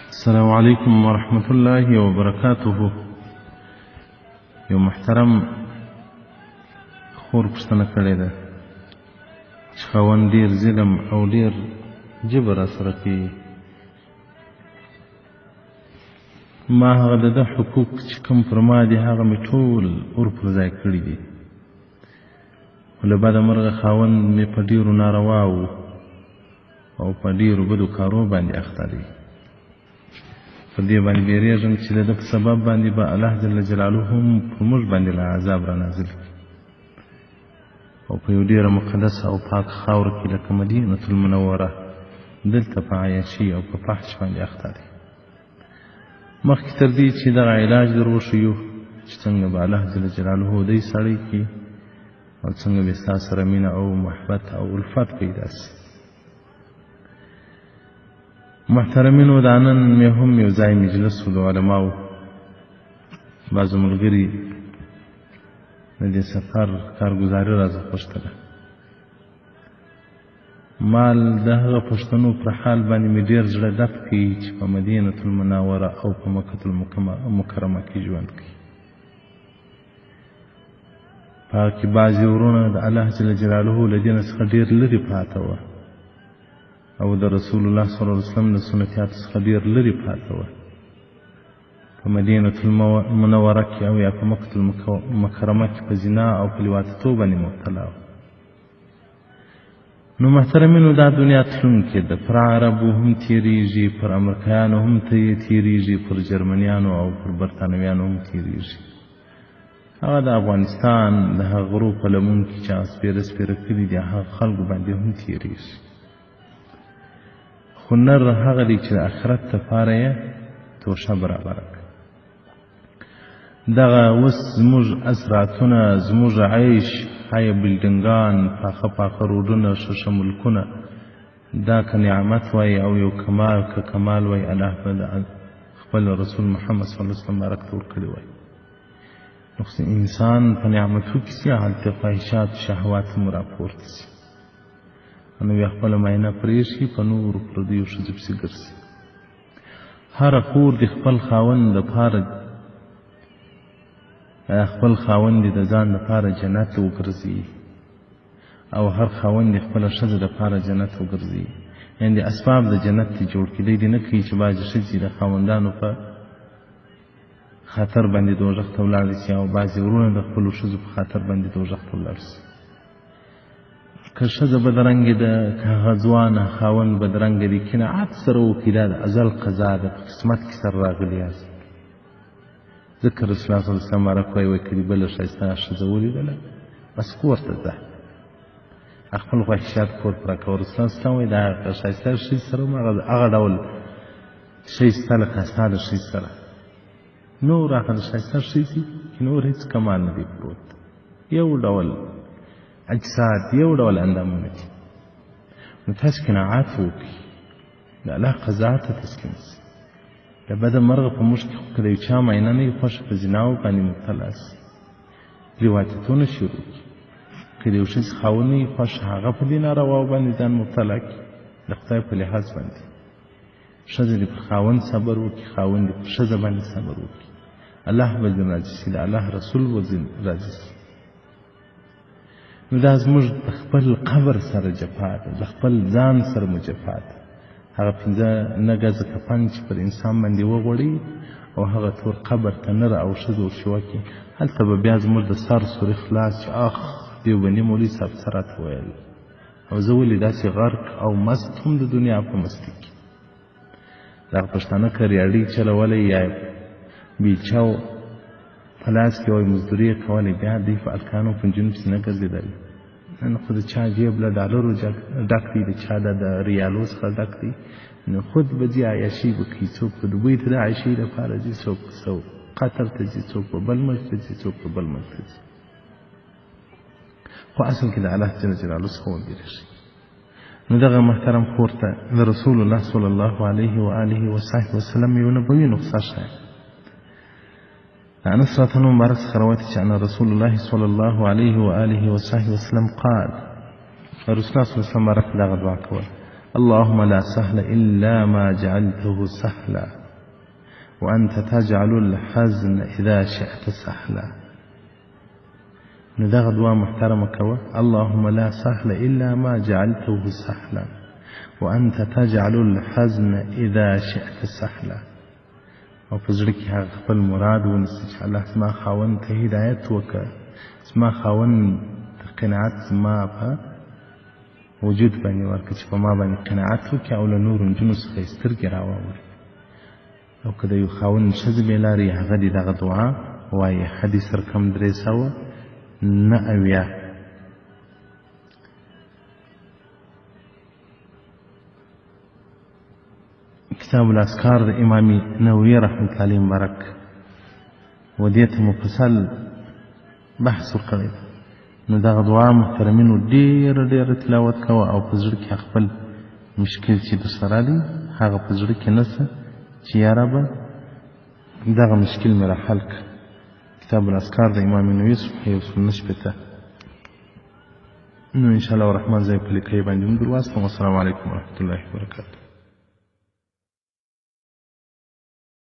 السلام علیکم ورحمۃ اللہ وبرکاتہ. یو محترم خور پوښتنه کړې ده چې خاوند ډېر ظلم او ډېر جبر راسره کوي. ما هغه د ده حقوق چې کوم پر ما دي هغه مې ټول ور پر ځای کړي دي، خو له بده مرغه خاوند مې په ډېرو نارواو او په ډېرو بدو کارو باندې اخته دی. په دې باندې بیریږم چې د ده په سبب باندې به الله جل جلاله هم په موږ باندې له عذاب را نازل کړي او په یو ډېره مقدسه او پاک خاوره کې لکه مدینة المنوره دلته په عیاشي او په فحش باندې اخته دی. مخکې تر دې چې دغه علاج در وښیو چې څنګه به الله جل جلاله دی سړی کړي او څنګه به ستا سره مینه او محبت او الفت پیدا شي. محترمینو، دا نن مې هم یو ځای مجلس و د علماو. بعضو ملګري د دې سفر کارګزاري راڅخه پوښتله. مال د هغه پښتنو پر حال باندې مې ډېر زړه ډک کوي چې په مدینة المنوره او په مکة المکرمه کې ژوند کوي. په هغه کې بعضې ورونه د الله جل جلاله له دین څخه ډېر لرې پاته وه او د رسول الله صلی الله علیه وسلم د سنتیاتو څخه ډېر لرې پاته وه. په مدینة المنوره کې او یا په مکة المکرمه کې په زنا او په لواطتو باندې مبتلا وه. نو محترمینو، دا دنیا تلونکې ده، پر عربو هم تېرېږي، پر امریکایانو هم تېرېږي، پر جرمنیانو او پر برطانویانو هم تېرېږي. هغه د افغانستان د هغه غرو په لمن کې چې هغه سپېره سپېره کلي دي هغه خلکو باندې هم تېرېږي. خو نر هغه دی چې د آخرت دپاره یې توشه برابره کړه. دغه اوس زموږ اسراتونه، زموږ عیش، های بلډنګان، پاخه پاخه روډونه، ښه ملکونه، دا که نعمت وای او یو کمال که کمال وای الله به د خپل رسول محمد صلی الله علیه وسلم بارک ته ورکړی وای. نو انسان په نعمتو کې سي هلته فاحشات شهوات هم راپورته سي، نو بیا خپله معاینه پرېښي په نورو پردیو ښځو پسې ګرځي. هره خور د خپل خاوند دپاره خپل خاوند د ځان دپاره جنت وګرځي او هر خاوند د خپله ښځه دپاره جنت وګرځي. یعنې د اسباب د جنت دې جوړ کړي دې نه کوي چې بعضې ښځې د خاوندانو په خاطر باندې دوزخ ته ولاړې شي او بعضې ورونه د خپلو ښځو په خاطر باندې دوزخ ته ولاړ شي. که ښځه بدرنګې ده، که هغه ځوانه خاوند بدرنګه دي، قناعت سره وکړي، دا د ازل قضا ده، په قسمت کې سره راغلي یاست. ځکه رسول الله صلی الله علیه وسلم بارک وایي که دې بله ښایسته ښځه ولیدله بس کور ته ځه، خپل خواهشات کور پوره کوه. رسول الله صلی الله علیه وسلم وایي د هغه ښایسته ښځې سره هم هغه ډول شی شته لکه ستا د ښځې سره. نور هغه د ښایسته ښځې کې نور هېڅ کمال نه دی پروت، یو ډول اجساد، یو ډول اندامونه دي. نو تاسو قناعت وکړئ، د الله قضا ته تسلیم شئ. د بده مرغه په موږ کې خو که د یو چا معاینه نه وي خوښه په زناو باندې مبتلا شي، رواجتونه شروع کړي. که د یو ښځې خاوند نه وي خوښه هغه په دې نارواو باندې ځان مبتلا کړي د خدای په لحاظ باندې. ښځه دې پر خاوند صبر وکړي، خاوند دې پر ښځه باندې صبر وکړي. الله به ځینې راضي شي، د الله رسول به ځینې راضي شي. نو دا زموږ د خپل قبر سره جفا ده، د خپل ځان سره مو جفا ده. هغه 15 نه ګزه کفن چې پر انسان باندې وغوړي او هغه تور قبر ته نر او ښځه ورشوکي، هلته به بیا زموږ د سر سوري خلاص چې اخ دیوبندي مولوي صاحب څه راته ویل او زه ولې داسې غرق او مست هم د دنیا په مستي کې. دغه پښتانه که ریاړۍ چلولی یا بیلچاو په لاس کې وایي مزدوري یې کولی، بیا دوی په الکانو په نجونو پسې نه ګرځېدل. نن خو د چا جیب له ډالرو ډک دی، د چا د ریالو څخه ډک دی. نو خود به ځي عیاشي به کوي، څوک په دوبۍ ته د عیاشۍ لپاره ځي، څوک قطر ته ځي، څوک په بل ملک ته ځي، څوک په بل ملک ته ځي. خو اصل کې د الله جل جلاله څخه وبېرېږي. نو دغه محترم خور ته د رسول الله صلی الله علیه و آله وصحبه وسلم یو نبوي نسخه ښایي. عن أسرة مبارك خروات عن رسول الله صلى الله عليه وآله وصحبه وسلم قال: الرسول صلى الله عليه وسلم بارك الله اللهم لا سهل إلا ما جعلته سهلا وأنت تجعل الحزن إذا شئت سهلا. نو دغه دعا محترمه کوه، اللهم لا سهل إلا ما جعلته سهلا وأنت تجعل الحزن إذا شئت سهلا. او په زړه کې هغه خپل مراد ونیسي چې الله زما خاوند ته هدایت وکړه، زما خاوند ته قناعت زما په وجود باندې ورکړه چې په ما باندې قناعت وکړي او له نورو نجونو څخه یې سترګې راواړوي. او که د یو خاوند ښځې بې لارې هغه دې دغه دعا وایي. حدیث رقم 389. کتاب الاذکار د امام نووي رحمت الله علیه مبارک و دې ته مفصل بحث وکړی. نو دغه دعا محترمینو ډېره تلاوت کوه او په زړه کې خپل مشکل چې درسره دی هغه په زړه کې نسه چې یا ربه دغه مشکل مې را حل کړه. کتاب الاذکار د امام نووي صفحه 190. نو انشاءالله الرحمن زه یې په لیکلي باندې هم در واستم. والسلام علیکم ورحمة الله وبرکاته.